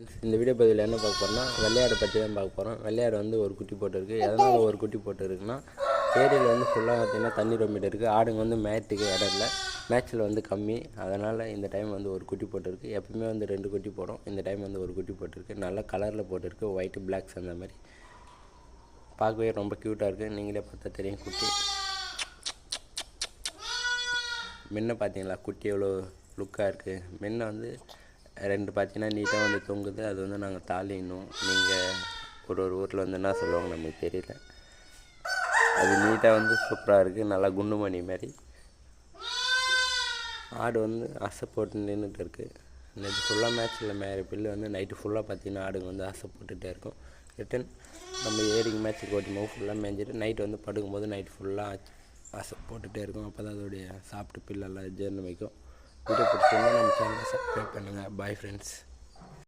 இந்த வீடியோ பதிவில் என்ன பார்க்க போகிறோம்னா வெள்ளையாடை பற்றி தான் பார்க்க போகிறோம். வெள்ளையாடு வந்து ஒரு குட்டி போட்டுருக்கு. எதனால் ஒரு குட்டி போட்டுருக்குன்னா, ஏரியில் வந்து ஃபுல்லாக பார்த்திங்கன்னா தண்ணி ரொம்பிட்டு இருக்குது. ஆடுங்க வந்து மேய்றதுக்கு இடம் இல்லை, மேய்ச்சல் வந்து கம்மி. அதனால் இந்த டைம் வந்து ஒரு குட்டி போட்டுருக்கு. எப்பவுமே வந்து 2 குட்டி போடும். இந்த டைம் வந்து ஒரு குட்டி போட்டுருக்கு. நல்ல கலரில் போட்டுருக்கு, ஒயிட்டு பிளாக்ஸ் அந்த மாதிரி. பார்க்கவே ரொம்ப க்யூட்டாக இருக்குது. நீங்களே பார்த்தா தெரியும் குட்டி. முன்ன பார்த்தீங்களா குட்டி எவ்வளோ லுக்காக இருக்குது. முன்ன வந்து 2 பார்த்தீங்கன்னா நீட்டாக வந்து தொங்குது. அது வந்து நாங்கள் தாளிடணும். நீங்கள் ஒரு ஊரில் வந்து என்ன சொல்லுவாங்க நமக்கு தெரியல. அது நீட்டாக வந்து சூப்பராக இருக்குது, நல்லா குண்டுமணி மாதிரி. ஆடு வந்து அசை போட்டு நின்றுட்டு இருக்குது. நேற்று ஃபுல்லாக மேட்ச்சில் மேலே பில்லு வந்து நைட்டு ஃபுல்லாக பார்த்தீங்கன்னா ஆடுங்க வந்து அசை போட்டுகிட்டே இருக்கும். ரிட்டன் நம்ம ஏரிக்கு மேட்ச்சுக்கு ஓட்டும்போது ஃபுல்லாக மேய்ஞ்சிட்டு நைட்டு வந்து படுக்கும்போது நைட்டு ஃபுல்லாக அசை போட்டுகிட்டே இருக்கும். அப்போ தான் அதோடைய சாப்பிட்டு பில்லெல்லாம் ஜீரணம் வைக்கும். வீடியோ பிடிச்சிருந்தா நம்ம சேனலை சப்ஸ்கிரைப் பண்ணுங்கள். Bye friends.